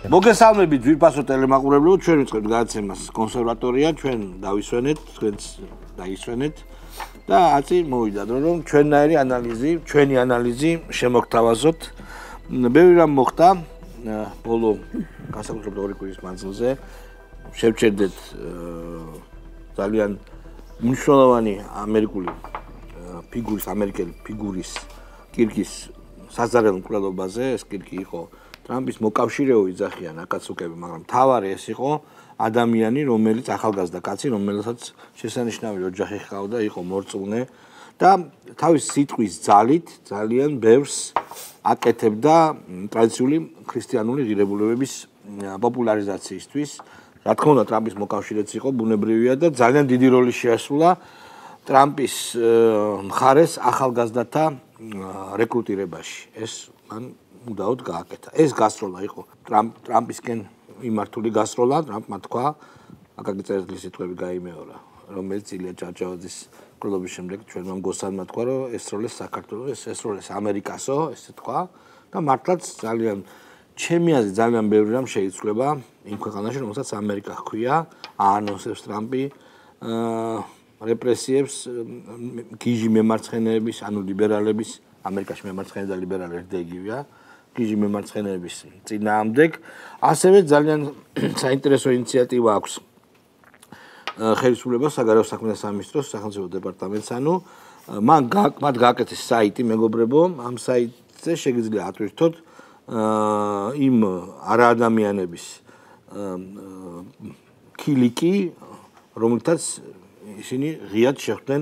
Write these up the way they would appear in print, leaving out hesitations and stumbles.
მოგესალმებით ძვირფასო ტელემაყურებლებო, ჩვენ ვიწყებთ გადაცემას კონსერვატორია, ჩვენ დავისვენეთ, თქვენც დაისვენეთ და აწი მოვიდა დრო რომ ჩვენი ანალიზი შემოგთავაზოთ. ბევრი რამ მოხდა ბოლო განსაკუთრებით 2 კვირის მანძილზე. შევჩერდეთ ძალიან მნიშვნელოვანი ამერიკული ამერიკელი ფიგურის კირკის საზარელ მკვლელობაზე. ეს კირკი იყო ტრამპის მოკავშირეო იძახიან აკაცუკები, მაგრამ თავარი ეს იყო ადამიანი, რომელიც ახალგაზრდა კაცი, რომელსაც შესანიშნავი ოჯახი ჰყავდა, იყო მორწმუნე და თავის სიტყვის ძალით ძალიან ბევრს აკეთებდა ტრადიციული ქრისტიანული ღირებულებების პოპულარიზაციისთვის. რა თქმა უნდა, ტრამპის მოკავშირეც იყო, ბუნებრივია და ძალიან დიდი როლი შეასრულა ტრამპის მხარეს ახალგაზრდათა რეკრუტირებაში. ეს მან მუდაოდ გააკეთა. ეს გასროლა იყო ტრამპისკენ მიმართული გასროლა, ტრამპმა თქვა, აკაკი წერეთლის სიტყვები გაიმეორა, რომელიც ილია ჭავჭავაძის მკვლელობის შემდეგ ჩვენმა მგოსანმა თქვა, რომ ესროლეს საქართველოს, ესროლეს ამერიკასო, ესე თქვა და მართლაც ძალიან ჩემი აზრით ძალიან ბევრი რამ შეიცვლება იმ ქვეყანაში, რომელსაც ამერიკა ჰქვია, აანონსებს ტრამპი რეპრესიებს გიჟი მემარცხენეების, ანუ ლიბერალების, ამერიკაში მემარცხენე და ლიბერალი ერთდაიგივეა. გიჟი მემარცხენეების წინააღმდეგ, ასევე ძალიან საინტერესო ინიციატივა აქვს ხელისუფლებას, საგარეო საქმეთა სამინისტროს, სახელმწიფო დეპარტამენტს, ანუ მათ გააკეთეს საიტი, მეგობრებო, ამ საიტზე შეგიძლია ატვირთოთ იმ არაადამიანების ქილიკი, რომელთაც ისინი ღიად შეხვდნენ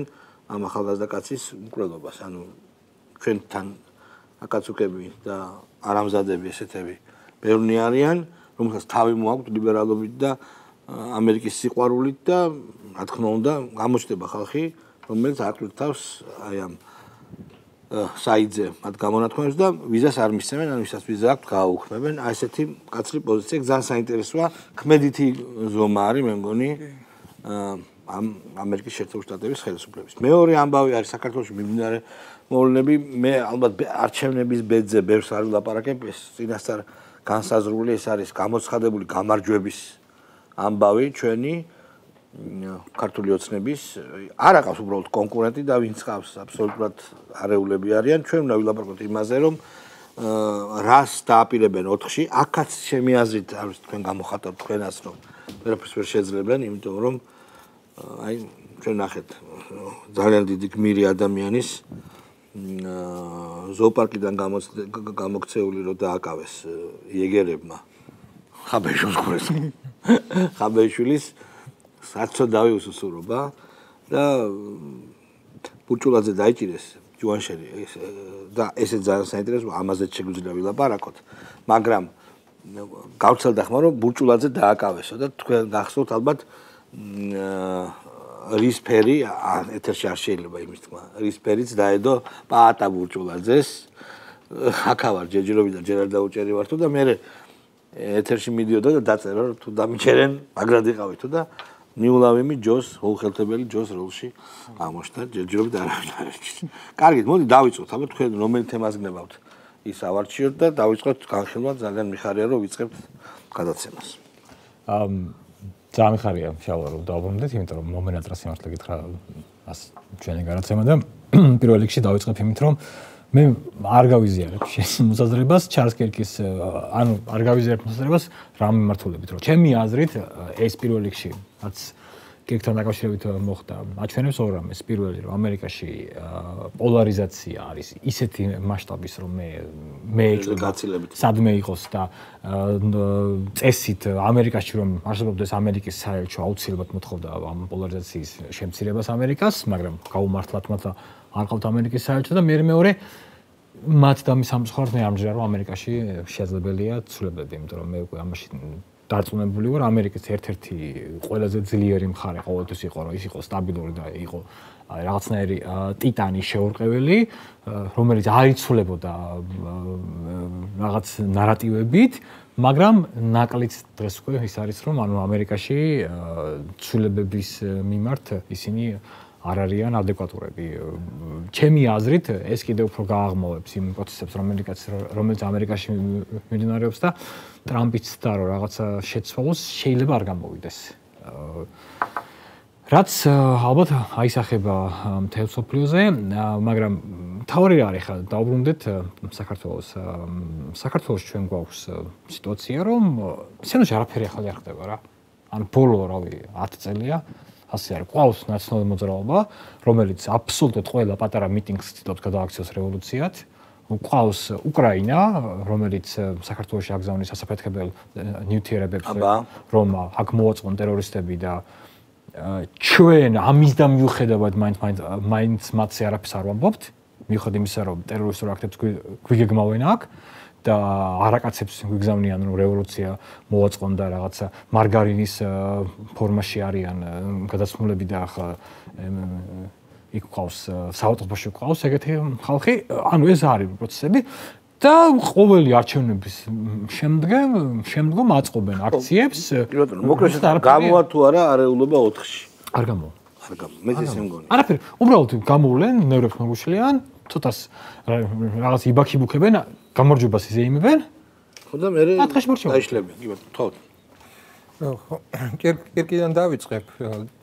ამ ახალგაზრდა კაცის მკვლელობას, ანუ ჩვენთან აკაცუკები და არამზადები ესეთები ბევრნი არიან, რომელსაც თავი მოაქვთ ლიბერალობით და ამერიკის სიყვარულით და რა თქმა უნდა გამოჩნდება ხალხი, რომელიც ატვირთავს აი ამ საიტზე მათ გამონათქვამებს და ვიზას არ მისცემენ, ან ვისაც ვიზა აქვთ გააუქმებენ. აი ესეთი მკაცრი პოზიცია, ძალიან საინტერესოა, ქმედითი ზომა არის, მე მგონი ამ ამერიკის შეერთებული შტატების ხელისუფლების. მეორე ამბავი არის საქართველოში მიმდინარე მოვლენები, მე ალბათ არჩევნების ბედზე ბევრს არ ვილაპარაკებ, ეს წინასწარ განსაზღვრული, ეს არის გამოცხადებული გამარჯვების ამბავი ჩვენი ქართული ოცნების, არ აყავს უბრალოდ კონკურენტი და ვინც ყავს აბსოლუტურად არეულები არიან. ჩვენ უნდა ვილაპარაკოთ იმაზე, რომ რას დააპირებენ 4-ში, აქაც ჩემი აზრით არის თქვენ გამოხატავთ თქვენას, რომ ვერაფერს ვერ შეძლებენ, იმიტომ რომ აი ჩვენ ნახეთ ძალიან დიდი გმირი ადამიანის ზოოპარკიდან გამოქცეული რომ დააკავეს იეგერებმა ხაბეშვილის საცოდავი უსუსურობა და ბურჭულაძე დაიჭირეს ჯუანშერი და ესე ძალიან საინტერესოა, ამაზეც შეგვიძლია ვილაპარაკოთ, მაგრამ გავცელდა ხმა რომ ბურჭულაძე დააკავესო და თქვენ გახსოვთ ალბათ რისფერი ეთერში არ შეიძლება იმის თქმა. რისფერიც დაედო პაატა ბურჭულაძეს. აქავარ ჯეჯირობიდან ჯერ არ დაუჭერი ვართო და მე ეთერში მიდიოდა და დაწერა რომ თუ დამიჩერენ მაგრად იყავითო და ნიულავიმი ჯოს უხელთებელი ჯოს როლში აღმოჩნდა ჯეჯირობით არავინ არ ერჩის. კარგით, მოდი დავიწყოთ, ალბათ თქვენ რომელი თემას გნებავთ ის ავარჩიოთ და დავიწყოთ განხილვა, ძალიან მიხარია რომ ვიწყებთ გადაცემას. ძალიან მიხარია შავა რომ დავბრუნდეთ, იმიტომ რომ მომენატრას იმართლა გითხრა ჩვენი გადაცემა და პირველ რიგში დავიწყებ იმით რომ მე არ გავიზიარებ მოსაზრებას ჩარლზ კირკის, ანუ არ გავიზიარებ მოსაზრებას რა მიმართულებით, რომ ჩემი აზრით ეს პირველ რიგში რაც კირკთან დაკავშირებით მოხდა, აჩვენებს ორ რამეს. პირველი რომ ამერიკაში პოლარიზაცია არის ისეთი მასშტაბის, რომ მე გაცილებით სადმე იყოს და წესით ამერიკაში რომ არსებობდეს ამერიკის საელჩო აუცილებლად მოთხოვდა ამ პოლარიზაციის შემცირებას ამერიკას, მაგრამ გაუმართლად მათ არ ყავთ ამერიკის საელჩო და მეორე მათ და მის სამწუხაროდ მე ამჯერად რომ ამერიკაში შეძლებელია ცვლილებები, იმიტომ რომ მე უკვე ამაში დარწმუნებული ვარ, ამერიკის ერთ-ერთი ყველაზე ძლიერი მხარე ყოველთვის იყო, რომ ის იყო სტაბილური და იყო რაღაცნაირი ტიტანი შეურყეველი, რომელიც არ იცვლებოდა რაღაც ნარატივებით, მაგრამ ნაკლიც დღეს უკვე ის არის, რომ ანუ ამერიკაში ცვლილებების მიმართ ისინი არ არიან ადეკვატურები. ჩემი აზრით ეს კიდევ უფრო გააღმოვებს იმ პროცესებს, რომელიც ამერიკაში მიმდინარეობს და ტრამპიც და რაღაცა შეცვალოს შეიძლება არ გამოვიდეს. რაც ალბათ აისახება მთელ სოფლიოზე, მაგრამ თავი არის ხა დაუბრუნდეთ საქართველოს. საქართველოს ჩვენ გვაქვს სიტუაცია, რომ სცენაში არაფერი ახალი არ ხდება რა. ან ბოლო 10 წელია ასე არის. ყავს ნაციონალური მოძრაობა, რომელიც აბსოლუტურად ყველა პატარა მიტინგს ცდილობს გადააქციოს რევოლუციად. ყავს უკრაინა, რომელიც საქართველოში აგზავნის სასაფეთქებელ ნიუტიერებებს, რომ აქ მოაწყონ ტერორისტები და ჩვენ ამის და მიუხედავად მაინც მათზე არაფერს არ ვამბობთ, მიუხედავად იმისა, რომ ტერორისტულ აქტებს გვიგეგმავენ აქ და არაკაცებს გვიგზავნიან, რომ რევოლუცია მოაწყონ და რაღაცა მარგარინის ფორმაში არიან გადასმულები და ახლა იქ ყავს საავტობუსში ყავს ეგეთი ხალხი, ანუ ეს არის პროცესები და ყოველი არჩევნების შემდგომ აწყობენ აქციებს. მოკლედ გამოვა თუ არა არეულობა 4-ში. არ გამოვა. არ გამოვა. მე ისე მგონი. არაფერი, უბრალოდ გამოვლენ, ნევრებს მოგუშლიან, ცოტას რაღაც იბაქიბუქებენ, გამარჯვებას იზეიმებენ. ხო და მე დაიშლებენ. კი ბატონო, თქო. ხო, კირკიდან დავიწყებ.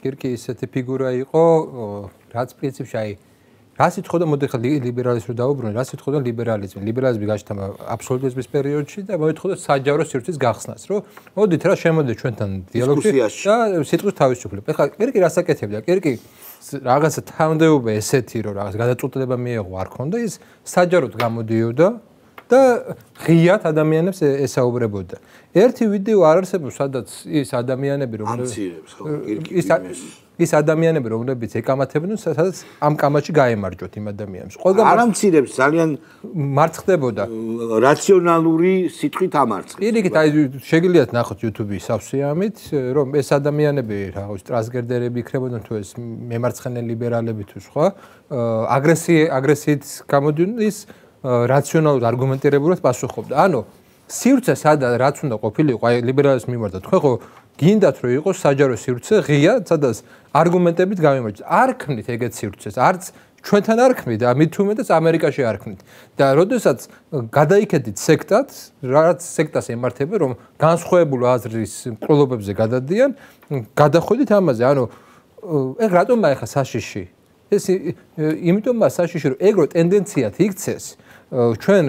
კირკი ისეთი ფიგურა იყო, რაც პრინციპში აი რა სიტყვა მოდი ხა ლიბერალიზმს დაუბრუნე, რა სიტყვა ლიბერალიზმი. ლიბერალიზმი გაჩნდა აბსოლუტიზმის პერიოდში და მოითხოვდა საჯარო სივრცის გახსნას, რომ მოდით რა შემოდეთ ჩვენთან დიალოგში და სიტყვის თავისუფლება. ეხლა კირკი რას აკეთებდა? კირკი რაღაცა თანამდებობა ესეთი, რომ რაღაც გადაწყვეტილება მიიღო არ ქონდა, ის საჯაროდ გამოდიოდა და ღიად ადამიანებს ესაუბრებოდა. ერთი ვიდეო არ არსებობს, სადაც ის ადამიანები ის ადამიანები რომლებიც ეკამათებდნენ, სადაც ამ კამათში გაემარჯვოთ იმ ადამიანებს. არ ამცირებს, ძალიან მარცხდებოდა. რაციონალური სიტყვით ამარცხებს. პირიქით, აი შეგიძლიათ ნახოთ YouTube-ის სავსეამით, რომ ეს ადამიანები რაღაც ტრანსგენდერები იქნებოდნენ თუ ეს მემარცხენე ლიბერალები თუ სხვა, აგრესიით გამოდიოდნენ, ის რაციონალურად არგუმენტირებულად პასუხობდა. ანუ სივრცე სადა რაც უნდა ყოფილიყო, აი ლიბერალიზმის მიმართ თქვენ ხო გინდათ რომ იყოს საჯარო სივრცე ღია, სადაც არგუმენტებით გამიმარჯვეთ. არ ქმნით ეგეთ სივრცეს, არც ჩვენთან არ ქმნით და მით უმეტეს ამერიკაში არ ქმნით. და როდესაც გადაიქედით სექტად, რაც სექტას ემართება, რომ განსხვავებულ აზრის მკვლობებზე გადადიან, გადახვიდით ამაზე. ანუ ეგ რატომ აიხა საშიში? ეს იმიტომაა საშიში, რომ ეგრო ტენდენციად იქცეს ჩვენ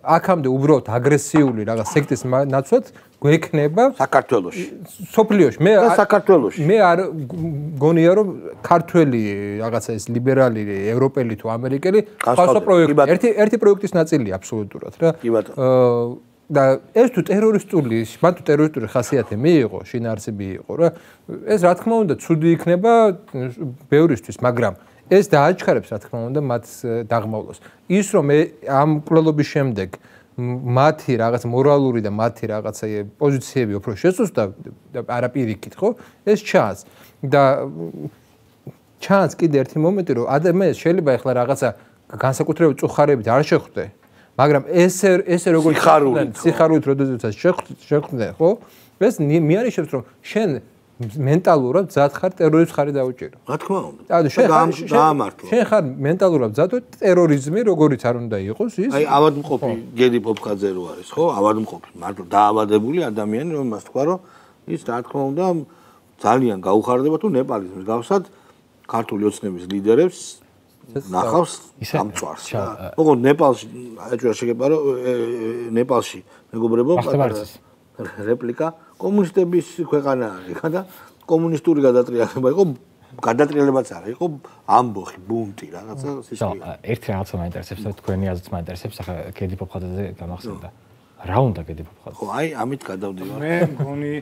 აქამდე უბრალოდ აგრესიული რაღაც სექტის ნაცვლად გვექნება საქართველოში. სოფლიოში. მე საქართველოში. მე არ გონია რომ ქართველი რაღაცა ეს ლიბერალი, ევროპელი თუ ამერიკელი ხალხო პროექტი, ერთი პროექტის ნაწილია აბსოლუტურად რა. კი ბატონო. და ეს თუ ტერორისტული ხასიათი მიიღო, შინაარსები იყო რა. ეს რა თქმა უნდა ცუდი იქნება ბევრისთვის, მაგრამ ეს დააჩქარებს რა თქმა უნდა მათ დაღმავლოს. ის რომ ამ კვლელობის შემდეგ მათი რაღაც მორალური და მათი რაღაცა პოზიციები უფრო შესუსტდა და არაპირიქით, ხო? ეს ჩანს. და ჩანს კიდე ერთი მომენტი, რომ ადამიანს შეიძლება ახლა რაღაცა განსაკუთრებით წუხარებით არ შეხვდე, მაგრამ ესე როგორ სიხარულით როდესაც შეხვდე, ხო? ეს მიანიშნებს რომ შენ მენტალურად მზად ხარ ტერორიზმს ხარ დაუჭირო. რა თქმა უნდა. გაამართლა. შენ ხარ მენტალურად მზად ტერორიზმი როგორიც არ უნდა იყოს ის. აი ავადმყოფი გედი პოპხაძე რო არის, ხო? ავადმყოფი, მართლა დაავადებული ადამიანი, რომელმაც თქვა რომ ის რა თქმა უნდა ძალიან გაუხარდება თუ ნეპალის მსგავსად ქართული ოცნების ლიდერებს ნახავს ამწვარს. ოღონდ ნეპალში აჭირა შეგება რომ ნეპალში მეგობრებო რეპლიკა კომუნისტების ქვეყანა არის და კომუნისტური გადატრიალება იყო, გადატრიალებაც არა, იყო ამბოხი, ბუნტი რაღაცა სისხლი. ერთი რაღაცა მაინტერესებს და თქვენი აზრიც მაინტერესებს, ახლა გედი პოპხაძეზე გამახსენდა. რა უნდა გედი პოპხაძე? ხო, აი ამით გადავდივარ. მე მგონი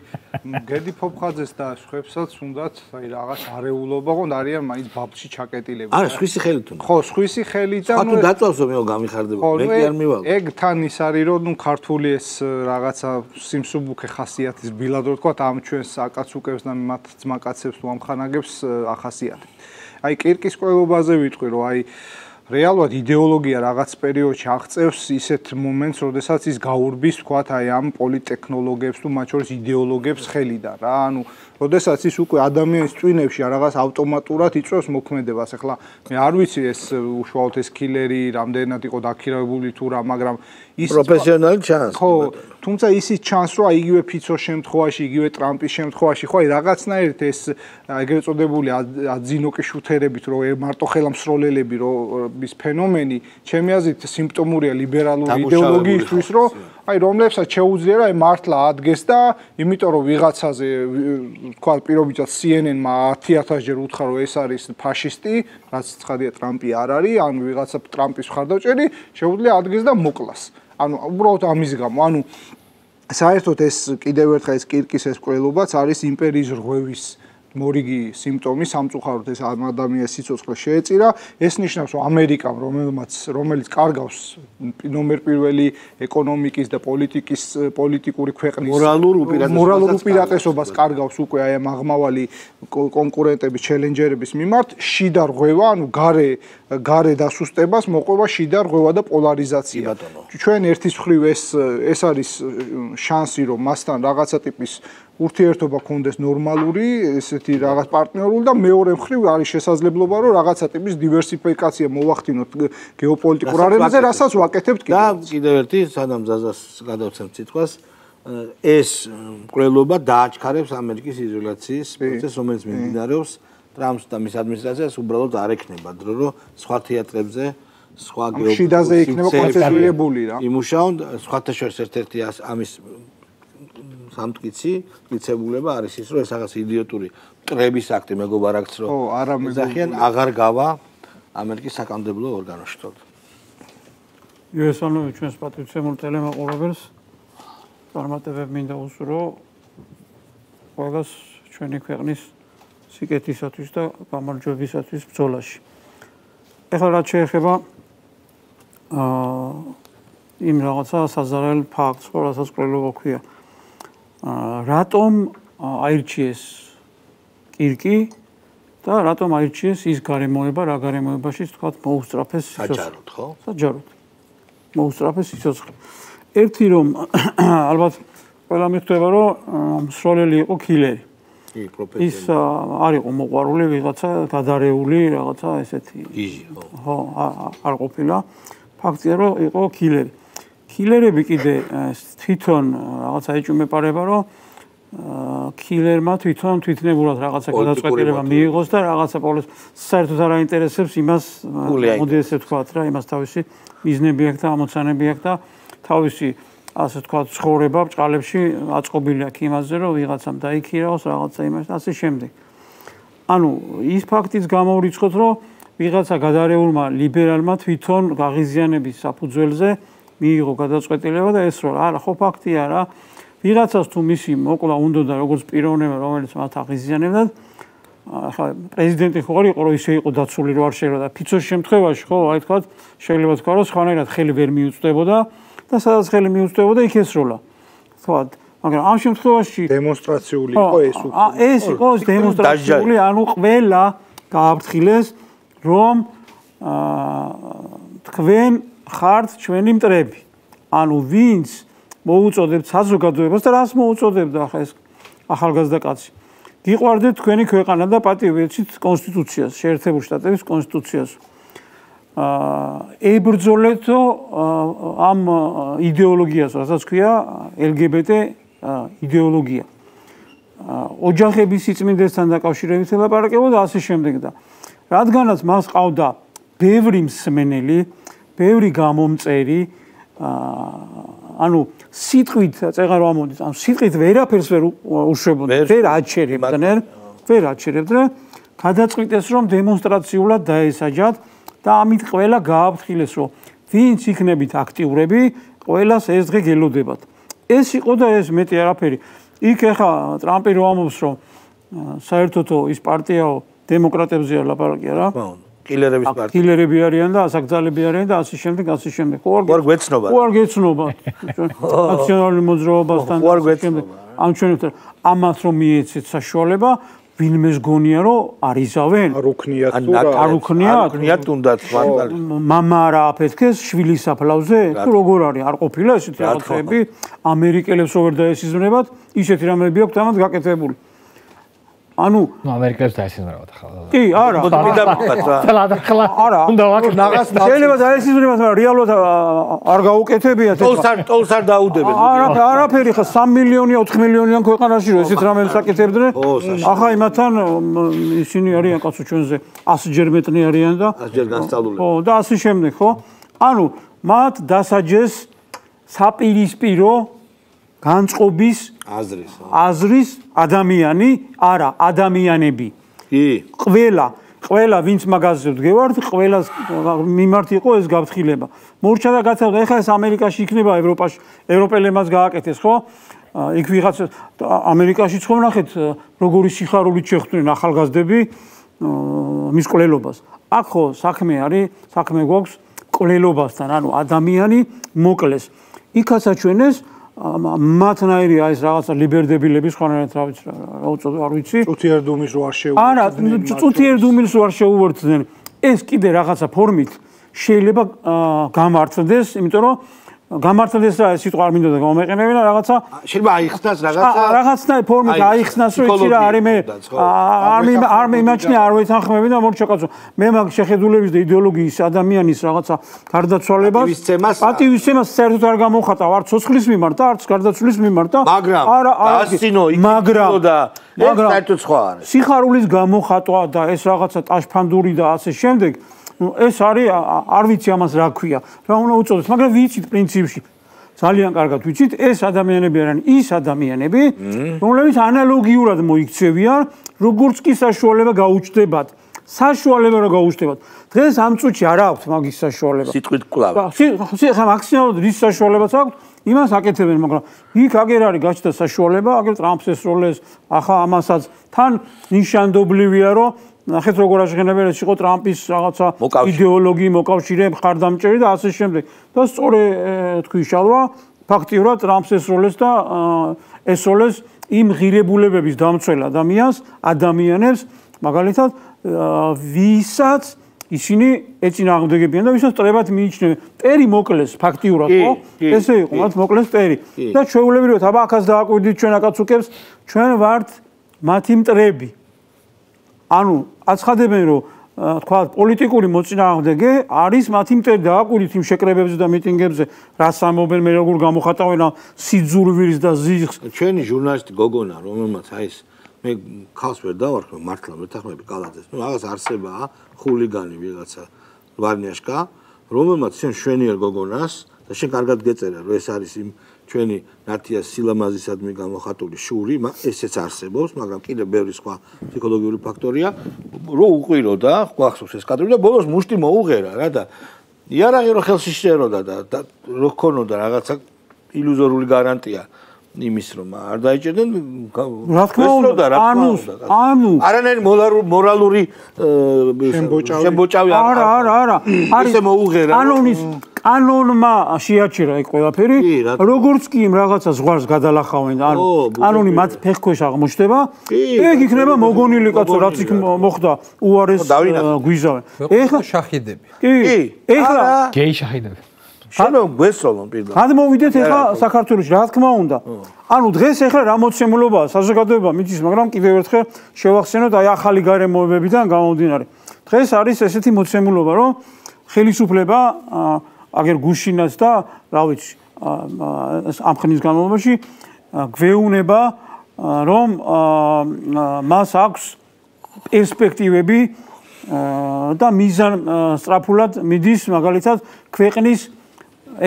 გედი პოპხაძეს და სხვებსაც უნდათ აი რაღაც არეულობა, ოღონდ არიან მაინც ბაბში ჩაკეტილები. არა, სხვისი ხელით უნდა. ხო, სხვისი ხელით და ნუ დაწავსო მე გამიხარდება. მე კი არ მივალ. ეგ თან ის არის რომ ნუ ქართული ეს რაღაცა სიმსუბუქე ხასიათის ბილად რო თქვა ამ ჩვენს აკაცუკებს და მათ ძმაკაცებს თუ ამხანაგებს ახასიათებს. აი კირკის ყველობაზე ვიტყვი რომ აი რეალურად იდეოლოგია რაღაც პერიოდში აღწევს ისეთ მომენტს, როდესაც ის გაურბის, თქვათ, აი ამ პოლიტექნოლოგიებს თუ მათ შორის იდეოლოგებს ხელიდან რა. ანუ როდესაც ის უკვე ადამიანის წვინებში რაღაც ავტომატურად იწვევს მოქმედებას. ახლა მე არ ვიცი ეს უშუალოდ ეს კილერი რამდენად იყო დაქირავებული თუ რა, მაგრამ ის პროფესიონალი ჩანს. ხო, თუმცა ისიც ჩანს, რომ აი იგივე ფიცოს შემთხვევაში, იგივე ტრამპის შემთხვევაში, ხო, აი რაღაცნაირად ეს ეგრეთ წოდებული აძინოკი შუთერებით, რომ მარტო ხელამსროლელები, რომ ის ფენომენი, ჩემი აზრით სიმპტომურია ლიბერალური იდეოლოგიისთვის, რომ აი რომლებსაც შეუძლია აი მართლა ადგეს და იმიტომ რომ ვიღაცაზე თქვა პირობითად CNN-მა 10000 ჯერ უთხრა რომ ეს არის ფაშისტი, რაც ცხადია ტრამპი არ არის, ან ვიღაცა ტრამპის მხარდაჭერი შეუძლია ადგეს და მოკლას. ანუ უბრალოდ ამის გამო, ანუ საერთოდ ეს კიდევ ერთხელ ეს კირკის ეს ყრელობაც არის იმპერიის რღვევის მორიგი სიმპტომი, სამწუხაროდ ეს ადამიანის სიცოცხლე შეეწირა. ეს ნიშნავს, რომ ამერიკამ, რომელიც კარგავს ნომერ პირველი ეკონომიკის და პოლიტიკური ქვეყნის მორალურ უპირატესობას კარგავს უკვე აი ამ აღმავალი კონკურენტების, ჩელენჯერების მიმართ, შიდა რღვევა, ანუ გარე დასუსტებას მოყვება შიდა რღვევა და პოლარიზაცია. ჩვენ ერთის მხრივ ეს არის შანსი, რომ მასთან რაღაცა ტიპის ურთიერთობა გქონდეს ნორმალური, ესეთი რაღაც პარტნიორული და მეორე მხრივ არის შესაძლებლობა, რომ რაღაცა ტიპის დივერსიფიკაცია მოვახდინოთ გეოპოლიტიკურ არენაზე, რასაც ვაკეთებთ კიდევ. და კიდევ ერთი, სანამ ზაზას გადავცემ სიტყვას, ეს მკვლელობა დააჩქარებს ამერიკის იზოლაციის პროცესს, რომელიც მიმდინარეობს ტრამპს და მის ადმინისტრაციას უბრალოდ არ ექნება დრო, რომ სხვა თეატრებზე, სხვა შიდაზე იქნება კონცენტრირებული რა. იმუშაონ, სხვათა შორის ერთ-ერთი ამის სამტკიცებულება არის ის, რომ ეს რაღაც იდიოტური მტრების აქტი მეგობარ აქც რომ ზახიან აღარ გავა ამერიკის საკანონმდებლო ორგანოში თქო. იესონო ჩვენს პატრიცემულ ტელემაყურებელს წარმატებები მინდა უსურო ყველას ჩვენი ქვეყნის სიკეთისათვის და გამარჯვებისათვის ბრძოლაში. ეხლა რაც შეეხება იმ რაღაცა საზარელ ფაქტს, რასაც ყრელობა ქვია. რატომ აირჩიეს კირკი და რატომ აირჩიეს ის გარემოება, რა გარემოებაშიც თქვა მოუსწრაფეს საჯაროდ, ხო? საჯაროდ. მოუსწრაფეს სიცოცხლე. ერთი რომ ალბათ ყველა მიხვდება რომ მსროლელი იყო კილერი. კი, პროფესიონალი. ის არ იყო მოყვარული ვიღაცა გადარეული რაღაცა ესეთი. იჟი, ხო, არ ყოფილა. ფაქტია რომ იყო კილერი. კილერები კიდე თვითონ რაღაცა ეჭვმეპარება რომ კილერმა თვითნებურად რაღაცა გადაწყვეტილება მიიღოს და რაღაცა პოლის საერთოდ არ აინტერესებს იმას მოდი ესე ვთქვათ რა იმას თავისი მიზნები აქვს და ამოცანები აქვს და თავისი ასე ვთქვათ ცხოვრება ბჭყალებში აწყობილი აქვს იმაზე რომ ვიღაცამ დაიქირაოს რაღაცა იმას და ასე შემდეგ. ანუ ის ფაქტიც გამოვრიცხოთ რომ ვიღაცა გადარეულმა ლიბერალმა თვითონ გაღიზიანების საფუძველზე მიიღო გადაწყვეტილება და ეს რომ არა ხო ფაქტია რა ვიღაცას თუ მისი მოკლა უნდა და როგორც პიროვნება რომელიც მათ აღიზიანებდა ახლა პრეზიდენტი ხო არ იყო რომ ისე იყო დაცული რომ არ შეიძლება და ფიცოს შემთხვევაში ხო აი თქვა შეიძლება თქვა რომ სხვანაირად ხელი ვერ მიუწვდებოდა და სადაც ხელი მიუწვდებოდა იქ ესროლა თქვა მაგრამ ამ შემთხვევაში დემონსტრაციული იყო ეს უკვე ეს იყო დემონსტრაციული ანუ ყველა გააფრთხილეს რომ თქვენ ხართ ჩვენი მტრები. ანუ ვინც მოუწოდებთ საზოგადოებას და რას მოუწოდებდა ახლა ეს ახალგაზრდა კაცი. გიყვარდეთ თქვენი ქვეყანა და პატივეცით კონსტიტუციას, შეერთებული შტატების კონსტიტუციას. ებრძოლეთო ამ იდეოლოგიას, რასაც ქვია LGBT იდეოლოგია. ოჯახების სიწმინდესთან დაკავშირებით ელაპარაკებოდა ასე შემდეგ და რადგანაც მას ყავდა ბევრი მსმენელი ბევრი გამომწერი ანუ სიტყვით წეღარ ამოდის ანუ სიტყვით ვერაფერს ვერ უშვებოდნენ ვერ აჩერებდნენ გადაწყვიტეს რომ დემონსტრაციულად დაესაჯათ და ამით ყველა გააფრთხილეს რომ ვინც იქნებით აქტიურები ყველას ეს დღე გელოდებათ ეს იყო და ეს მეტი არაფერი იქ ახლა ტრამპი რო ამბობს რომ საერთოდო ის პარტიაო დემოკრატებზეა ლაპარაკია რა კილერების პარტია. კილერები არიან და ასაკძალები არიან და ასე შემდეგ. ხო არ გვეცნობა. ხო არ გეცნობა. ნაციონალური მოძრაობასთან ხო არ გვეცნობა. ამ ჩვენთან ამას რომ მიეცეთ საშუალება ვინმეს გონია რომ არიზავენ? არ უქნიათ თუ არ უქნიათ? არ თუნდაც მართალი. მამა რა აფეთქეს შვილის საფლავზე? თუ როგორ არის? არ ყოფილა ესეთი რაღაცები? ამერიკელებს რო ვერ დაესიზმრებათ, ისეთი რამეები აქვს ამათ გაკეთებული. ანუ ამერიკელებს დაესიზმრებათ ახლა. კი, არა. არა. უნდა ვაკეთოთ. შეიძლება დაესიზმრებათ, მაგრამ რეალურად არ გაუკეთებიათ. ტოლს არ დაუდებენ. არაფერი ხა 3 მილიონი 4 მილიონიან ქვეყანაში რო ესეთ რამებს აკეთებდნენ. ახლა იმათთან ისინი არიან კაცო ჩვენზე 100-ჯერ მეტნი არიან და 100-ჯერ განსწავლული. ხო, და ასე შემდეგ, ხო? ანუ მათ დასაჯეს საპირისპირო განწყობის აზრის ადამიანი, არა, ადამიანები. კი. ყველა ვინც მაგაზე ვდგევართ, ყველას მიმართ იყო ეს გაფრთხილება. მორჩა და გაცავდა, ეხლა ეს ამერიკაში იქნება, ევროპაში, ევროპელებმაც გააკეთეს, ხო? იქ ვიღაც ამერიკაშიც ხო ნახეთ, როგორი სიხარულით შეხვდნენ ახალგაზრდები მის კვლელობას. აქ ხო საქმე გვაქვს კვლელობასთან, ანუ ადამიანი მოკლეს. იქაც აჩვენეს მათნაირი ეს რაღაცა ლიბერდებილების ხანერად რა ვიცი რა უწოდო არ ვიცი წუთიერ-დუმის რო არ შეუვარდნენ არა წუთიერ-დუმის რო არ შეუვარდნენ ეს კიდე რაღაცა ფორმით შეიძლება გამართლდეს იმიტომ რომ გამართლდეს რა სიტყვა არ მინდოდა გამომეყენებინა რაღაცა შეიძლება აიხსნას რაღაცნაირ ფორმით აიხსნას რომ იცი რა არის მე არ მიმაჩნია არ ვეთანხმები და მორჩა კაცო მე მაგ შეხედულების და იდეოლოგიის ადამიანის რაღაცა გარდაცვალებას პატივისცემას საერთოდ არ გამოვხატავ არც ცოცხლის მიმართ და არც გარდაცვლის მიმართ და მაგრამ საერთოდ სხვა არის სიხარულის გამოხატვა და ეს რაღაცა ტაშფანდური და ასე შემდეგ ეს არის არ ვიცი ამას რა ქვია რა უნდა უწოდოთ მაგრამ ვიცით პრინციპში ძალიან კარგად ვიცით ეს ადამიანები არიან ის ადამიანები რომლებიც ანალოგიურად მოიქცევიან როგორც კი საშუალება გაუჩნდებათ საშუალება რა გაუჩნდებათ დღეს ამ წუთში არ აქვს მაგის საშუალება სიტყვით კვლავ ხა მაქსიმალურად რის საშუალებაც აქვს იმას აკეთებენ მაგრამ იქ აგერ არის გაჩნდა საშუალება აგერ ტრამპს ესროლეს ახლა ამასაც თან ნიშანდობლივია რომ ნახეთ როგორ აღღენებენ ეს იყო ტრამპის რაღაცა იდეოლოგი მოკავშირე მხარდამჭერი და ასე შემდეგ და სწორე თქვი შალვა ფაქტიურად ტრამპს ესროლეს და ესროლეს იმ ღირებულებების დამცველ ადამიანებს მაგალითად ვისაც ისინი ეწინააღმდეგებიან და ვისაც ტრებად მიიჩნევენ პერი მოკლეს ფაქტიურად ხო ესე იყო მათ მოკლეს პერი და ჩვეულებრივად აბა ახაც დააკვირდით ჩვენ აკაცუკებს ჩვენ ვართ მათი მტრები ანუ აცხადებენ რომ თქვა პოლიტიკური მოწინააღმდეგე არის მათი მტერი დააკვირდით იმ შეკრებებზე და მიტინგებზე რას ამობენ მე როგორ გამოხატავენ სიძულვილს და ზიზღს ჩვენი ჟურნალისტი გოგონა რომელმაც აი ეს მე ხალხს ვერ დავარქვი მართლა მეთანხმები კალაძეს ნუ რაღაც არსებაა ხულიგანი ვიღაცა ვარნიაშკა რომელმაც შენ შვენიერ გოგონას და შენ კარგად გეწერა რომ ეს არის იმ ჩვენი ნათიას სილამაზისადმი გამოხატული შური, ესეც არსებობს, მაგრამ კიდევ ბევრი სხვა ფსიქოლოგიური ფაქტორია, რო უყვირო და გვახსოვს ეს კადრი და ბოლოს მუშტი მოუღერა რა და იარაღი რო ხელში შეეროდა და რო ქონოდა რაღაცა ილუზორული გარანტია იმის რომ არ დაიჭერდნენ რა თქმა უნდა ანუ არანაირი მორალური შემბოჭავი არა ისე მოუღერა კანონმა შეაჩერა ეგ ყველაფერი როგორც კი იმ რაღაცა ზღვარს გადალახავენ ანუ კანონი მათ ფეხქვეშ აღმოჩნდება ეგ იქნება მოგონილი კაცო რაც იქ მოხდა უარეს გვიზავენ ეხლა შაჰიდები კი ეხლა გეი შაჰიდები ანუ გვესწავლონ პირდაპირ გადმოვიდეთ ეხლა საქართველოში რა თქმა უნდა ანუ დღეს ეხლა რა მოცემულობაა საზოგადოება მიწის მაგრამ კიდევ ერთხელ შევახსენოთ აი ახალი გარემოებებიდან გამომდინარე დღეს არის ესეთი მოცემულობა რომ ხელისუფლება აგერ გუშინაც და რა ვიცი ამ ხნის განმავლობაში გვეუბნება რომ მას აქვს პერსპექტივები და მიზან სწრაფულად მიდის მაგალითად ქვეყნის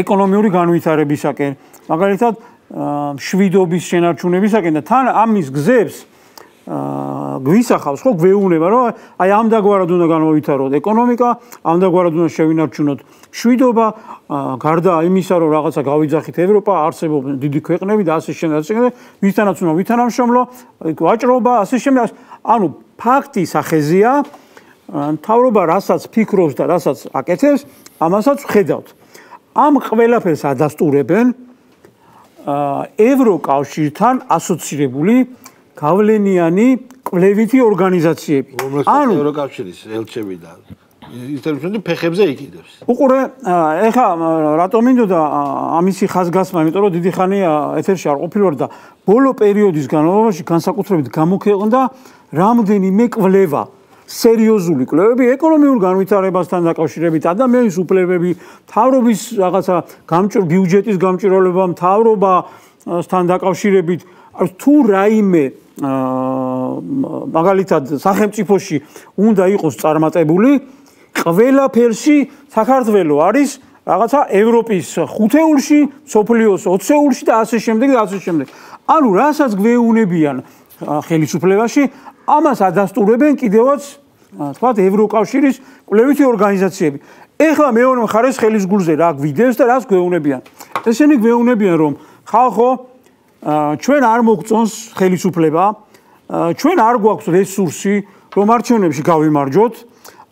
ეკონომიური განვითარებისაკენ მაგალითად მშვიდობის შენარჩუნებისაკენ და თან ამის გზებს გვისახავს ხო გვეუბნება რომ აი ამდაგვარად უნდა განვითაროთ ეკონომიკა ამდაგვარად უნდა შევინარჩუნოთ მშვიდობა გარდა იმისა რომ რაღაცა გავიძახით ევროპა არსებობენ დიდი ქვეყნები და ასე შემდეგ ვისთანაც უნდა ვითანამშრომლო ვაჭრობა ასე შემდეგ ანუ ფაქტის ახეზია მთავრობა რასაც ფიქრობს და რასაც აკეთებს ამასაც ვხედავთ ამ ყველაფერს ადასტურებენ ევროკავშირთან ასოცირებული გავლენიანი კვლევითი ორგანიზაციები. ანუ ევროკავშირის ელჩები და ისეთები ფეხებზე იკიდებს. უყურე, ეხა რატომ მინდოდა ამისი ხაზგასმა, იმიტომ რომ დიდი ხანია ეთერში არ ყოფილვარ და ბოლო პერიოდის განმავლობაში განსაკუთრებით გამოქვეყნდა რამდენიმე კვლევა, სერიოზული კვლევები ეკონომიურ განვითარებასთან დაკავშირებით, ადამიანის უფლებები, მთავრობის რაღაცა ბიუჯეტის გამჭირვალება, მთავრობასთან დაკავშირებით, თუ რაიმე მაგალითად სახელმწიფოში უნდა იყოს წარმატებული, ყველაფერში საქართველო არის რაღაცა ევროპის 5-ეულში, სოფლიოს 20-ეულში და ასე შემდეგ და ასე შემდეგ. ანუ რასაც გვეუბნებიან ხელისუფლებაში, ამას ადასტურებენ კიდევაც თქვათ ევროკავშირის კვლევითი ორგანიზაციები. ეხლა მეორე მხარეს ხელის გულზე რა გვიდევს და რას გვეუბნებიან. ესენი გვეუბნებიან რომ ხალხო ჩვენ არ მოგწონს ხელისუფლება, ჩვენ არ გვაქვს რესურსი რომ არჩევნებში გავიმარჯვოთ,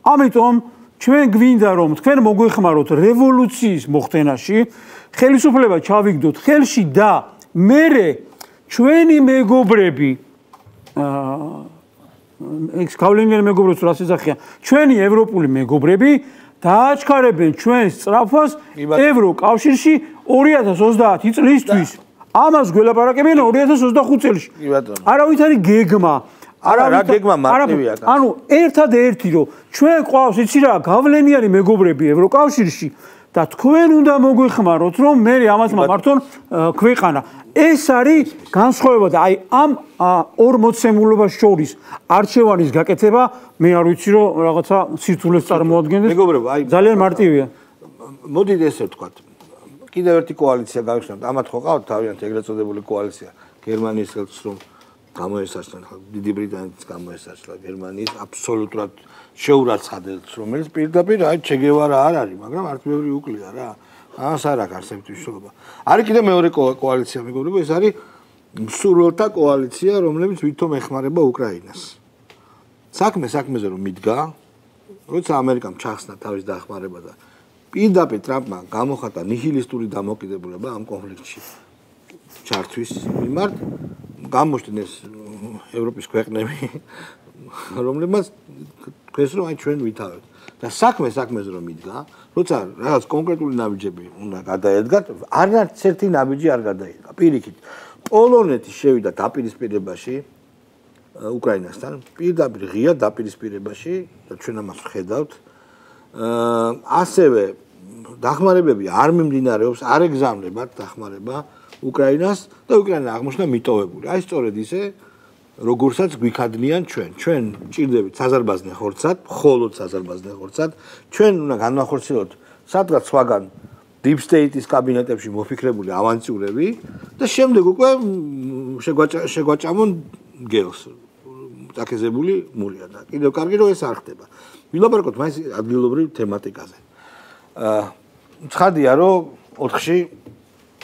ამიტომ ჩვენ გვინდა რომ თქვენ მოგვეხმაროთ რევოლუციის მოხდენაში, ხელისუფლება ჩავიგდოთ ხელში და მერე ჩვენი მეგობრები ეს გავლენიანი მეგობრებს რას ეძახიან, ჩვენი ევროპული მეგობრები დააჩქარებენ ჩვენს სწრაფას ევროკავშირში 2030 წლისთვის. ამას გველაპარაკებიან 2025 წელს. არავითარი გეგმა, რა გეგმა მარტივია. ანუ ერთადერთი რომ ჩვენ ყავს იცი რა, გავლენიანი მეგობრები ევროკავშირში და თქვენ უნდა მოგვეხმაროთ რომ მე ამას მართონ ქვეყანა. ეს არის განსხვავება და აი ამ ორ მოცემულობას შორის არჩევანის გაკეთება მე არ ვიცი რომ რაღაცა სირთულეს წარმოადგენდეს. მეგობრებო, აი ძალიან მარტივია. მოდით ესე ვთქვათ. კიდევ ერთი კოალიცია გავიხსენოთ. ამათ ხო ყავთ თავიანთი ეგრეთ წოდებული კოალიცია. გერმანიის ხელს რომ გამოესაჭრა, დიდი ბრიტანეთის გამოესაჭრა, გერმანიის აბსოლუტურად შეურაცხადეს, რომელიც პირდაპირ აი ჩეგევარა არ არის, მაგრამ არც ბევრი უკლია რა. ამას არ აქვს არსებითი მნიშვნელობა. არის კიდევ მეორე კოალიცია, მეგობრებო, ეს არის მსურველთა კოალიცია, რომლებიც ვითომ ეხმარება უკრაინას. საქმეზე რომ მიდგა, როცა ამერიკამ ჩახსნა თავის დახმარება და პირდაპირ ტრამპმა გამოხატა ნიჰილისტური დამოკიდებულება ამ კონფლიქტში ჩართვის მიმართ, გამოჩნდეს ევროპის ქვეყნები, რომლებმაც თქვენს რომ აი ჩვენ ვითავებთ. და საქმეზე რომ მიდგა, როცა რაღაც კონკრეტული ნაბიჯები უნდა გადაედგათ, არც ერთი ნაბიჯი არ გადაედგა. პირიქით, პოლონეთი შევიდა დაპირისპირებაში უკრაინასთან, პირდაპირ ღია დაპირისპირებაში და ჩვენ ამას ვხედავთ. ასევე დახმარებები არ მიმდინარეობს, არ ეგზავნებათ დახმარება უკრაინას და უკრაინა აღმოჩნდა მიტოვებული. აი სწორედ ისე როგორცაც გვიქადნიან ჩვენ ჭირდებით საზარბაზნე ხორცად, მხოლოდ საზარბაზნე ხორცად, ჩვენ უნდა განვახორციელოთ სადღაც სხვაგან deep state-ის კაბინეტებში მოფიქრებული ავანტიურები და შემდეგ უკვე შეგვაჭამონ გელს დაკეზებული მურია და კიდევ კარგი რომ ეს არ ხდება. ვილაპარაკოთ მაინც ადგილობრივ თემატიკაზე. ცხადია რომ 4-ში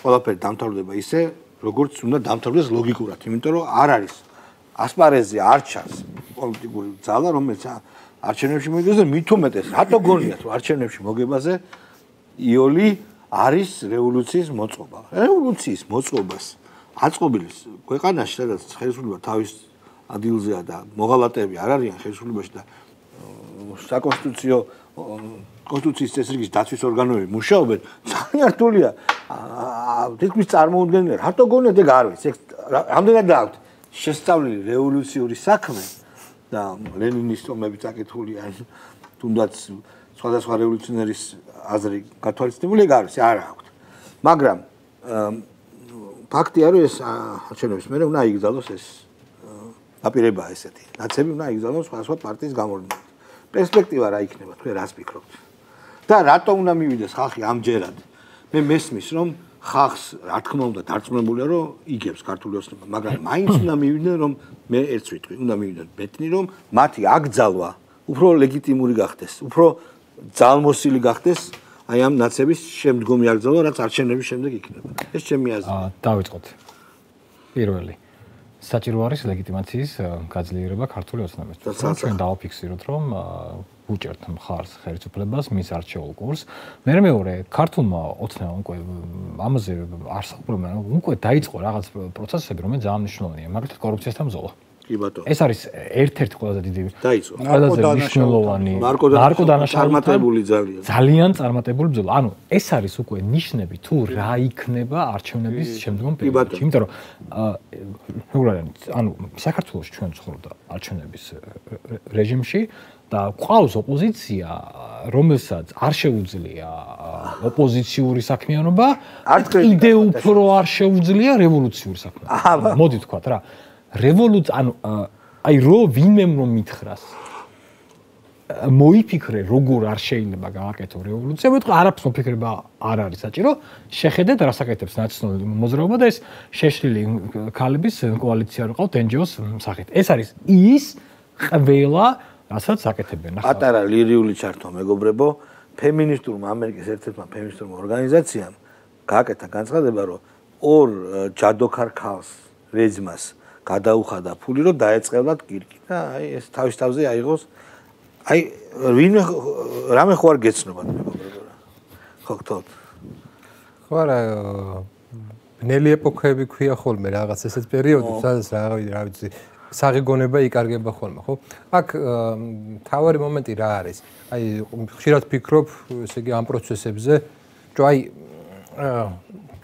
ყველაფერი დამთავრდება ისე, როგორც უნდა დამთავრდეს ლოგიკურად, იმიტომ რომ არ არის ასპარეზზე არ ჩანს პოლიტიკური ძალა, რომელიც არჩევნებში მოგებას და მით უმეტეს, რატო გონიათ რომ არჩევნებში მოგებაზე იოლი არის რევოლუციის მოწყობა. რევოლუციის მოწყობას აწყობილის ქვეყანაში, სადაც ხელისუფლება თავის ადგილზეა და მოღალატეები არ არიან ხელისუფლებაში და საკონსტიტუციო კონსტიტუციის წესრიგის დაცვის ორგანოები მუშაობენ, ძალიან რთულია თითქმის წარმოუდგენელია. რატო გონიათ ეგ არ ვიცი, რამდენად დააქვთ შესწავლილი რევოლუციური საქმე და ლენინის ტომები წაკითხული ან თუნდაც სხვადასხვა რევოლუციონერის აზრი გათვალისწინებული ეგ არის, არ აქვს. მაგრამ ფაქტია, რომ ეს არჩევნების მერე უნდა იგზავნოს ეს დაპირებაა ესეთი. ნაცები უნდა იგზავნოს სხვადასხვა პარტიის გამორჩენილ. პერსპექტივა რა იქნება, თქვენ რას ფიქრობთ? და რატომ უნდა მივიდეს ხალხი ამჯერად? მე მესმის, რომ ხალხს რა თქმა უნდა დარწმუნებულია, რომ იგებს ქართული ოცნება, მაგრამ მაინც უნდა მივიდნენ, რომ მე ერთს ვიტყვი, უნდა მივიდნენ ბეთნი, რომ მათი აკრძალვა უფრო ლეგიტიმური გახდეს, უფრო ძალმოსილი გახდეს აი ამ ნაცების შემდგომი აკრძალვა, რაც არჩევნების შემდეგ იქნება. ეს ჩემი აზრია. დავიწყოთ. პირველი საჭირო არის ლეგიტიმაციის გაძლიერება ქართული ოცნებისთვის. ჩვენ დავაფიქსიროთ, რომ უჭერთ მხარს ხელისუფლებას მის არჩეულ კურსს. მეორე ქართულმა ოცნებამ უკვე ამაზე არ საუბრობენ, უკვე დაიწყო რაღაც პროცესები, რომელიც ძალიან მნიშვნელოვანია, მაგალითად კორუფციასთან ბრძოლა. კი ბატონო. ეს არის ერთ-ერთი ყველაზე დიდი დაიწყო. ყველაზე მნიშვნელოვანი ნარკოდანაშაულთან ძალიან წარმატებული ბრძოლა. ანუ ეს არის უკვე ნიშნები თუ რა იქნება არჩევნების შემდგომ პერიოდში. იმიტომ რომ ანუ საქართველოს ჩვენ ცხოვრობდა არჩევნების რეჟიმში და ყავს ოპოზიცია, რომელსაც არ შეუძლია ოპოზიციური საქმიანობა, კიდე უფრო არ შეუძლია რევოლუციური საქმიანობა. მოდი ვთქვათ რა. ანუ აი ვინმე რომ მითხრას მოიფიქრე როგორ არ შეიძლება გააკეთო რევოლუცია, მეტყვი არაფერს მოფიქრება არ არის საჭირო. შეხედეთ რა საკეთებს ნაციონალური მოძრაობა და ეს შეშლილი ქალების კოალიცია რო ყავთ NGO-ს სახით. ეს არის ის ყველა რასაც აკეთებენ. პატარა ლირიული ჩართვა მეგობრებო, ფემინისტურმა ამერიკის ერთ-ერთმა ფემინისტურმა ორგანიზაციამ გააკეთა განცხადება, რომ ორ ჯადოქარ ქალს რეძმას გადაუხადა ფული, რომ დაეწყებათ კირკი და აი ეს თავის თავზე აიღოს. აი ვინმე რამე ხო არ გეცნობათ მეგობრებო რა. ხო გთხოვთ. ხო არა ბნელი ეპოქები ქვია ხოლმე რაღაც ესეთ პერიოდებს, სადაც რა ვიცი საღიგონება იკარგება ხოლმე, ხო? აქ თავარი მომენტი რა არის? აი ხშირად ფიქრობ, ესე იგი ამ პროცესებზე, რომ აი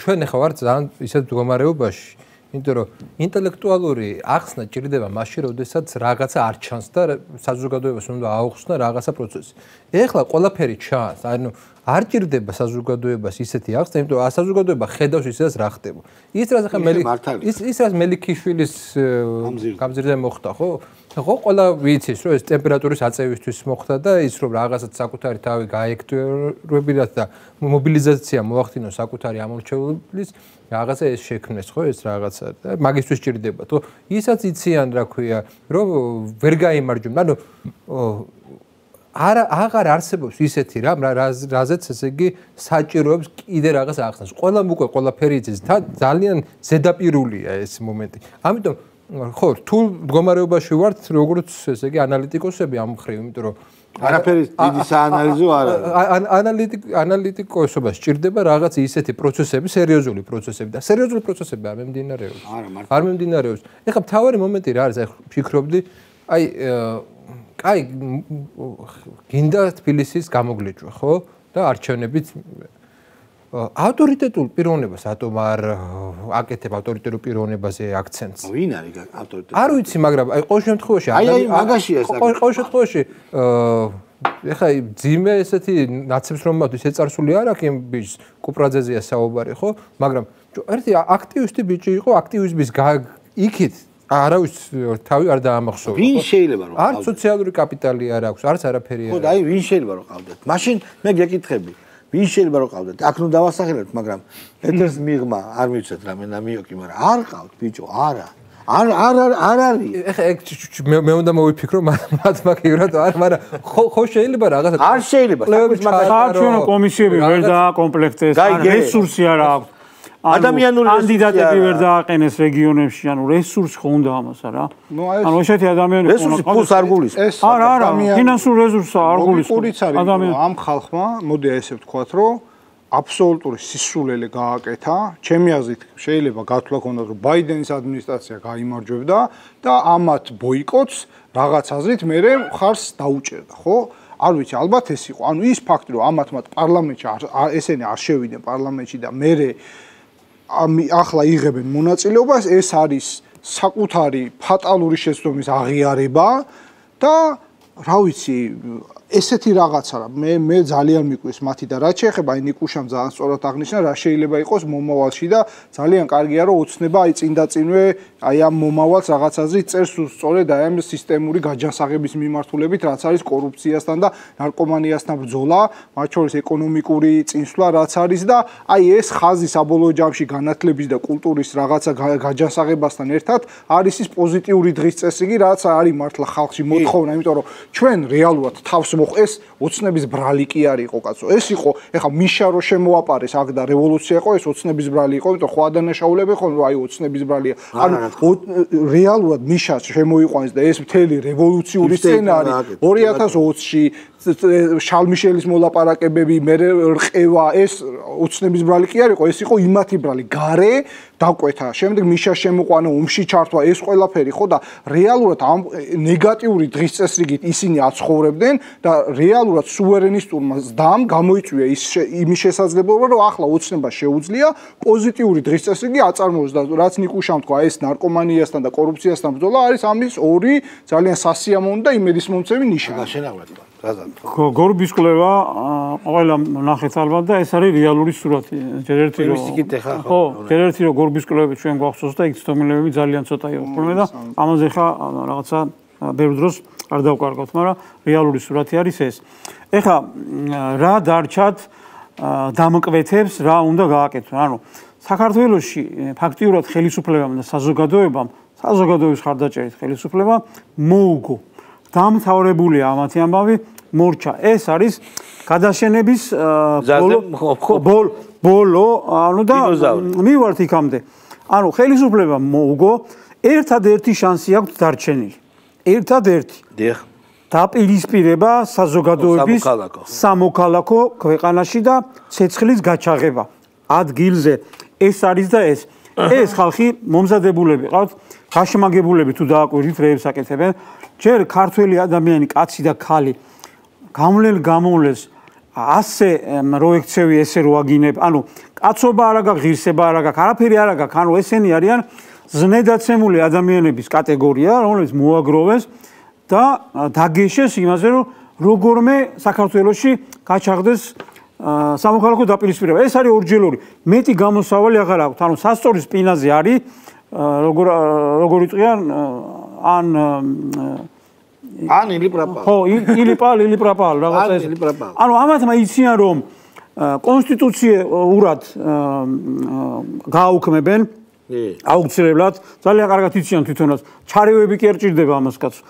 ჩვენ ახლა ვართ ძალიან ისეთ მდგომარეობაში, იმიტომ რომ ინტელექტუალური ახსნა ჭირდება მაშინ, როდესაც რაღაცა არ ჩანს და საზოგადოებას უნდა აუხსნა რაღაცა პროცესი. ეხლა ყველაფერი ჩანს, ანუ არ ჭირდება საზოგადოებას ისეთი ახსნა, იმიტომ რომ საზოგადოება ხედავს ისედაც რა ხდება. ის რაც ახლა ის რაც მელიქიშვილის გამზირზე მოხდა, ხო? ხო, ყველა ვიცის, რომ ეს ტემპერატურის აწევისთვის მოხდა და ის რომ რაღაცა საკუთარი თავი გაეექტივებინათ და მობილიზაცია მოახდინოს საკუთარი ამორჩევლის რაღაცა ეს შექმნეს, ხო, ეს რაღაცა და მაგისთვის ჭირდებათ, ხო? ისაც იციან, რა ქვია, რომ ვერ გაიმარჯვენ. ანუ აღარ არსებობს ისეთი რამ, რაზეც ესე იგი საჭიროებს კიდე რაღაც ახსნას. ყველამ უკვე ყველაფერი იცის, ძალიან ზედაპირულია ეს მომენტი. ამიტომ ხო, თუ მდგომარეობაში ვართ, როგორც ესე იგი ანალიტიკოსები ამ მხრივ, იმიტომ რომ არაფერი დიდი საანალიზო არ არის. ანალიტიკოსობა სჭირდება რაღაც ისეთი პროცესები, სერიოზული პროცესები და სერიოზული პროცესები არ მიმდინარეობს. არ მიმდინარეობს. ეხლა მთავარი მომენტი რა არის? აი ფიქრობდი, აი გინდა თბილისის გამოგლეჭვა, ხო? და არჩევნებით ავტორიტეტულ პიროვნებას ატომ არ აკეთებ ავტორიტეტულ პიროვნებაზე აქცენტს. ვინ არის ავტორიტეტი? არ ვიცი, მაგრამ აი ყოველ შემთხვევაში მაგაშია საკითხი. ყოველ შემთხვევაში ეხლა ძიმე ესეთი ნაცებს რომ მაქვს ესე წარსული არ აქვს იმ ბიჭს კუპრაძეზეა საუბარი, ხო? მაგრამ ერთი აქტივისტი ბიჭი იყო, აქტივიზმის იქით არავის თავი არ დაამახსოვრა. ვინ შეიძლება რომ არც სოციალური კაპიტალი არ აქვს, არც არაფერი არ აქვს. ხო, აი ვინ შეიძლება რომ ყავდეთ? მაშინ მე გეკითხები, ვინ შეიძლება რომ ყავდეთ? აქ ნუ დავასახელებთ, მაგრამ ეთერს მიღმა არ მივცეთ რამე და მიოქი, მაგრამ არ ყავთ ბიჭო, არა. არ არის. ეხლა მე უნდა მოვიფიქრო მათემატიკურად არ, მაგრამ ხო შეიძლება რაღაცა არ შეიძლება. საარჩევნო კომისიები ვერ დააკომპლექტეს, რესურსი არ აქვს. ადამიანური კანდიდატები ვერ დააყენეს რეგიონებში, ანუ რესურსი ხო უნდა ამას რა. ანუ ესეთი ადამიანები რესურსი ფულს არ გულისხმობს. არა, ფინანსური რესურსი არ გულისხმობს. ამ ხალხმა, მოდი ესე ვთქვათ, რომ აბსოლუტური სისულელე გააკეთა. ჩემი აზრით შეიძლება გათვლა ქონდათ, რომ ბაიდენის ადმინისტრაცია გაიმარჯვებდა და ამათ ბოიკოტს რაღაც აზრით მერე ხარს დაუჭერდა, ხო? არ ვიცი, ალბათ ეს იყო. ანუ ის ფაქტი, რომ ამათ პარლამენტში ესენი არ შევიდნენ პარლამენტში და მერე ახლა იღებენ მონაწილეობას, ეს არის საკუთარი ფატალური შეცდომის აღიარება და რა ვიცი, ესეთი რაღაცა რა მე ძალიან მიკვირს მათი და რაც შეეხება აი ნიკუშამ ძალიან სწორად აღნიშნა რა შეიძლება იყოს მომავალში და ძალიან კარგია რომ ოცნება აი წინ და წინვე აი ამ მომავალს რაღაცაზე წერს სწორედ აი ამ სისტემური გაჯანსაღების მიმართულებით რაც არის კორუფციასთან და ნარკომანიასთან ბრძოლა მათ შორის ეკონომიკური წინსვლა რაც არის და აი ეს ხაზი საბოლოო ჯამში განათლების და კულტურის რაღაცა გაჯანსაღებასთან ერთად არის ის პოზიტიური დღის წესრიგი რაც არის მართლა ხალხში მოთხოვნა იმიტომ რომ ჩვენ რეალურად თავს ეს ოცნების ბრალი კი არ იყო კაცო ეს იყო ეხა მიშა რო შემოაპარეს აქ და რევოლუცია იყო ეს ოცნების ბრალი იყო იმიტომ ხო ადანაშაულები ხო რომ აი ოცნების ბრალია ანუ რეალურად მიშა შემოიყვანეს და ეს მთელი რევოლუციური სცენარი 2020-ში შალმიშელის მოლაპარაკებები, მე რყევა, ეს ოცნების ბრალი კი არ იყო, ეს იყო იმათი ბრალი, გარე დაკვეთა, შემდეგ მიშა შემოყვანა, ომში ჩართვა, ეს ყველაფერი ხო და რეალურად ამ ნეგატიური დღის წესრიგით ისინი აცხოვრებდნენ და რეალურად სუვერენისტურმა ზდამ გამოიწვია იმის შესაძლებლობა, რომ ახლა ოცნება შეუძლია პოზიტიური დღის წესრიგი აწარმოოს და რაც ნიკუშამ თქვა, ეს ნარკომანიასთან და კორუფციასთან ბრძოლა არის ამის ორი ძალიან სასიამოვნო და იმედისმომცემი ნიშანი. გორბის კვლევა ყველა ნახეთ ალბათ და ეს არის რეალური სურათი. ჯერ ერთი რომ გორბის კვლევები ჩვენ გვახსოვს და იქ ცდომილებები ძალიან ცოტა იყო ხოლმე და ამაზე ხა რაღაცა ბევრ დროს არ დავკარგავთ, მაგრამ რეალური სურათი არის ეს. ეხლა რა დარჩათ დამკვეთებს, რა უნდა გააკეთონ. ანუ საქართველოში ფაქტიურად ხელისუფლებამ და საზოგადოების ხარდაჭერით ხელისუფლებამ მოუგო დამთავრებულია ამათი ამბავი მორჩა. ეს არის გადაშენების ბოლო, ანუ და მივართ იქამდე. ანუ ხელისუფლებამ მოუგო ერთადერთი შანსი აქვს დარჩენილი. ერთადერთი. დიახ. დაპირისპირება საზოგადოების სამოქალაქო ქვეყანაში და ცეცხლის გაჩაღება ადგილზე. ეს არის და ეს ხალხი მომზადებულები ყავთ, გაშმაგებულები თუ დააკვირდით რეებს აკეთებენ. ჯერ ქართველი ადამიანი, კაცი და ქალი გამოვლენს ასე რო ექცევი ესე რო აგინებ, ანუ კაცობა არ აქვს, ღირსება არ აქვს, არაფერი არ აქვს, ანუ ესენი არიან ზნედაცემული ადამიანების კატეგორია, რომელიც მოაგროვეს და დაგეშეს იმაზე, რომ როგორმე საქართველოში გაჩაღდეს სამოქალაქო დაპირისპირება. ეს არის ორჯერორი. მეტი გამოსავალი აღარ აქვს. ანუ სასწორის სპინაზე არის როგორ იტყვიან ან ილიპრაპალ. ხო, ილიპრაპალ რაღაცა ეს. ანუ ამათმა იციან რომ კონსტიტუციურად გააუქმებენ აუცილებლად, ძალიან კარგად იციან თვითონაც. ჩარევები კი არ ჭირდება ამას კაცს.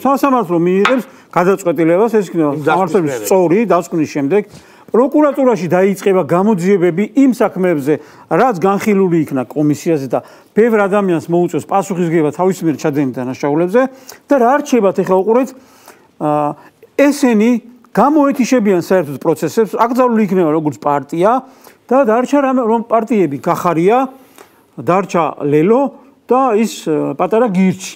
სასამართლო მიიღებს გადაწყვეტილებას, ეს იქნება სამართლის სწორი დასკვნის შემდეგ. პროკურატურაში დაიწყება გამოძიებები იმ საქმეებზე, რაც განხილული იქნა კომისიაზე და ბევრ ადამიანს მოუწევს პასუხისგება თავის მიერ ჩადენილ დანაშაულებზე და რა რჩებათ ეხლა უყურეთ, ესენი გამოეთიშებიან საერთოდ პროცესებს, აკრძალული იქნება როგორც პარტია და დარჩა რომ პარტიები გახარია, დარჩა ლელო და ის პატარა გირჩი,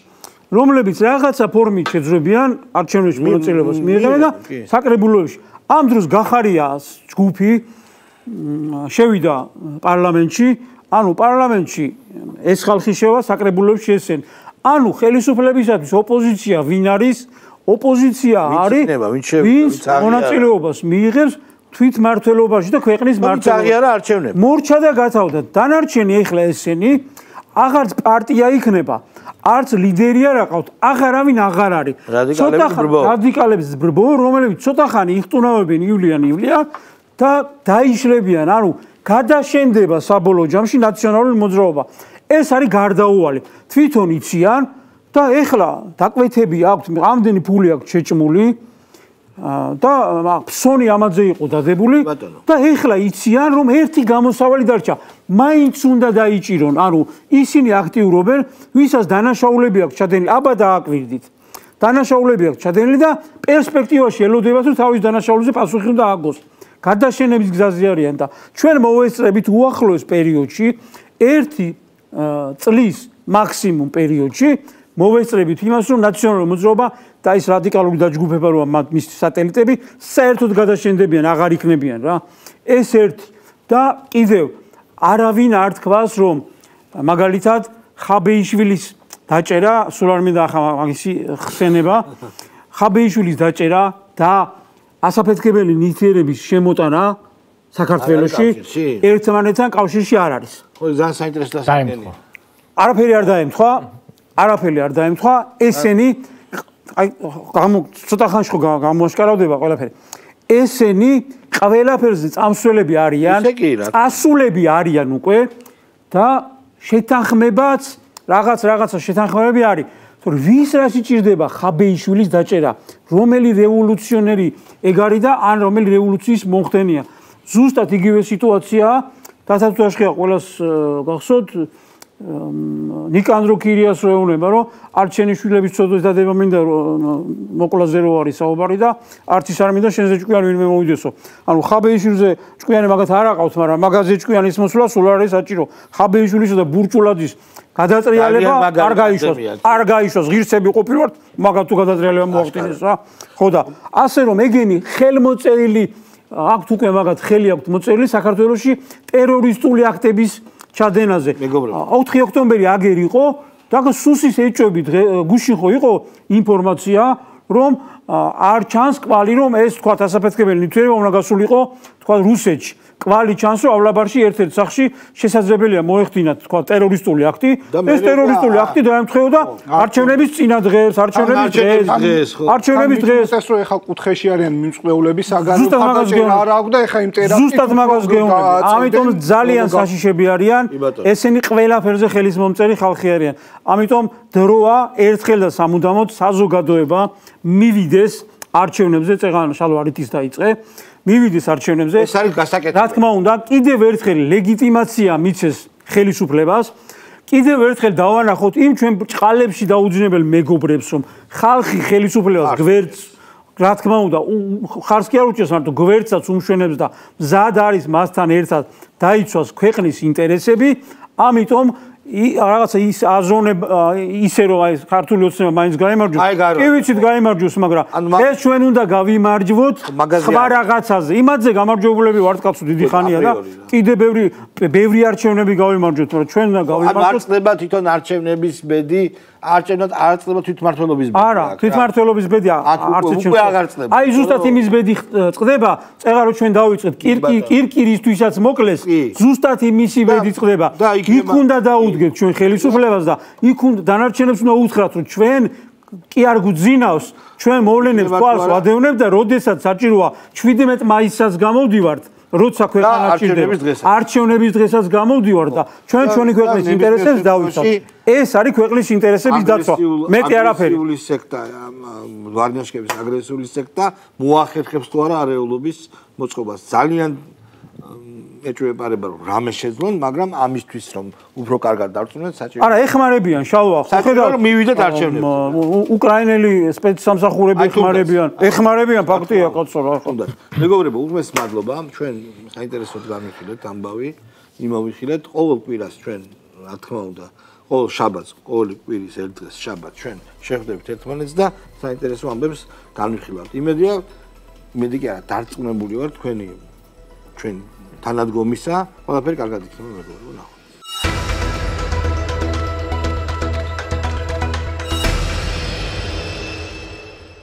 რომლებიც რაღაცა ფორმით შეძლებიან არჩევნებში მონაწილეობას მიიღებენ და საკრებულოებში. ამ დროს გახარია ჯგუფი შევიდა პარლამენტში, ანუ პარლამენტში ეს ხალხი შევა საკრებულოებში ესენ. ანუ ხელისუფლებისათვის ოპოზიცია ვინ არის? ოპოზიცია არის ვინც მონაწილეობას მიიღებს თვითმმართველობაში და ქვეყნის მართლობაში. მორჩა და გათავდა. დანარჩენი ეხლა ესენი აღარც პარტია იქნება, არც ლიდერი არ აყავთ, აღარავინ აღარ არის. რადიკალების ბრბო, რომლებიც ცოტა ხანი იხტუნავებენ ივლიან და დაიშლებიან, ანუ გადაშენდება საბოლოო ჯამში ნაციონალური მოძრაობა. ეს არის გარდაუვალი. თვითონ იციან და ეხლა დაკვეთები აქვთ, ამდენი ფული აქვთ შეჭმული და ფსონი ამაზე იყო დადებული და ეხლა იციან რომ ერთი გამოსავალი დარჩა. მაინც უნდა დაიჭირონ, ანუ ისინი აქტიურობენ, ვისაც დანაშაულები აქვს ჩადენილი, აბა დააკვირდით. დანაშაულები აქვს ჩადენილი და პერსპექტივაში ელოდება თუ თავის დანაშაულებზე პასუხი უნდა ააგოს. გადაშენების გზაზე არიან და ჩვენ მოვესწრებით უახლოეს პერიოდში, ერთი წლის მაქსიმუმ პერიოდში მოვესწრებით იმას, რომ ნაციონალური მოძრაობა და ის რადიკალური დაჯგუფება რომ მის სატელიტები საერთოდ გადაშენდებიან, აღარ იქნებიან რა. ეს ერთი და კიდევ არავინ არ თქვას, რომ მაგალითად ხაბეიშვილის დაჭერა, სულ არ მინდა ახლა მაგისი ხსენება, ხაბეიშვილის დაჭერა და ასაფეთქებელი ნივთიერების შემოტანა საქართველოში ერთმანეთთან კავშირში არ არის. ხო, ძალიან საინტერესო დასაწყისია. არაფერი არ დაემთხვა, ესენი ცოტა ხანში ხო გამოაშკარავდება ყველაფერი. ესენი ყველაფერზე წამსვლელები არიან, წასულები არიან უკვე და შეთანხმებაც რაღაცა შეთანხმებები არის. თორე ვის რას იჭირდება ხაბეიშვილის დაჭერა, რომელი რევოლუციონერი ეგ არის და ან რომელი რევოლუციის მომხდენია. ზუსტად იგივე სიტუაციაა, დასაცვაშხია ყველას გახსოვთ ნიკანდრო კირიას რო ეუბნება, რომ არჩენიშვილების ცოდვის დადება მინდა მოკლაზე რო არის საუბარი და არც ის არ მინდა შენზე ჭკვიანი ვინმე მოვიდესო. ანუ ხაბეიშვილზე ჭკვიანი მაგათ არ აყავთ, მაგრამ მაგაზე ჭკვიანის მოსვლა სულ არის საჭირო. ხაბეიშვილისა და ბურჭულაძის გადატრიალება არ გაიშოს. არ გაიშოს, ღირსები ყოფილვართ, მაგათ თუ გადატრიალება მოახდინეს რა. ხო და ასე რომ ეგენი ხელმოწერილი აქვთ უკვე მაგათ ხელი აქვთ მოწერილი საქართველოში ტერორისტული აქტების ჩადენაზე. 4 ოქტომბერი აგერ იყო და სუსის ეჭვებით გუშინ ხო იყო ინფორმაცია რომ არ ჩანს კვალი რომ ეს თქვა ასაფეთქებელი ნივთიერება უნდა გასულიყო თქვა რუსეთში. კვალი ჩანს რომ ავლაბარში ერთ-ერთ სახში შესაძლებელია მოეხდინათ თქვა ტერორისტული აქტი. ეს ტერორისტული აქტი დაემთხეოდა არჩევნების წინა დღეს, არჩევნების დღეს. ეს რო ეხა კუთხეში არიან მიმწყვლელები საგარეო ხარჯები არ აქვს და ეხა იმ ტერაქტი ზუსტად მაგას გეუბნები. ამიტომ ძალიან საშიშები არიან. ესენი ყველაფერზე ხელის მომწერი ხალხი არიან. ამიტომ დროა ერთხელ და სამუდამოდ საზოგადოება მივიდეს არჩევნებზე, წეგან შალვა არითის დაიწყე. მივიდეს არჩევნებზე. ეს არის გასაკეთებელი. რა თქმა უნდა, კიდევ ერთხელ ლეგიტიმაცია მიცეს ხელისუფლებას. კიდევ ერთხელ დავანახოთ იმ ჩვენ ჭყალებში დაუძინებელ მეგობრებს, რომ ხალხი ხელისუფლებას გვერდს, რა თქმა უნდა, ხარს კი არ უჭერს, მარტო გვერდსაც უმშვენებს და მზად არის მასთან ერთად დაიცვას ქვეყნის ინტერესები. ამიტომ რაღაცა ის აზროვნება ისე რომ აი ქართული ოცნება მაინც გაიმარჯვოს. კი ვიცით გაიმარჯვოს, მაგრამ ეს ჩვენ უნდა გავიმარჯვოთ სხვა რაღაცაზე. იმათზე გამარჯვებულები ვართ კაცო დიდი ხანია და კიდე ბევრი არჩევნები გავიმარჯვოთ, მაგრამ ჩვენ უნდა გავიმარჯვოთ. არ წდება თვითონ არჩევნების ბედი, არჩევნად არ წდება თვითმმართველობის ბედი. არა, თვითმმართველობის ბედი არც წდება. აი ზუსტად იმის ბედი წდება, წეღარო ჩვენ დავიწყეთ კირკირისთვისაც მოკლეს, ზუსტად იმისი ბედი წდება. იქ უნდა დაუდგეთ ჩვენ ხელისუფლებას და იქ უნდა დანარჩენებს უნდა უთხრათ, რომ ჩვენ კი არ გვძინავს, ჩვენ მოვლენებს თვალს ვადევნებთ და როდესაც საჭიროა 17 მაისსაც გამოვდივართ. როცა ქვეყანა ჭირდება არჩევნების დღესაც გამოვდივარ და ჩვენი ქვეყნის ინტერესებს დავიცავთ. ეს არის ქვეყნის ინტერესების დაცვა. მეტი არაფერი. აგრესიული სექტა, ვარნიაშკების აგრესიული სექტა მოახერხებს თუ არა არეულობის მოწყობას. ძალიან ეჭვებარება რომ რამე შეძლონ, მაგრამ ამისთვის რომ უფრო კარგად დარწმუნდნენ საჭირო. არა, ეხმარებიან შალვა. ხედავ რომ მივიდეთ არჩევნებში. უკრაინელი სპეცსამსახურები ეხმარებიან ფაქტია კაცო რა. ხონდა. მეგობრებო, უღმეს მადლობა. ჩვენ საინტერესოდ გამიხილეთ ამბავი, იმავიხილეთ ყოველ კვირას ჩვენ რა თქმა უნდა ყოველ შაბათს, ყოველი კვირის ერთ დღეს შაბათს ჩვენ შეხვდებით ერთმანეთს და საინტერესო ამბებს განვიხილავთ. იმედი კი არა, დარწმუნებული ვარ თქვენი ჩვენ თანადგომისა, ყველაფერი კარგად იქნება მეგობრებო.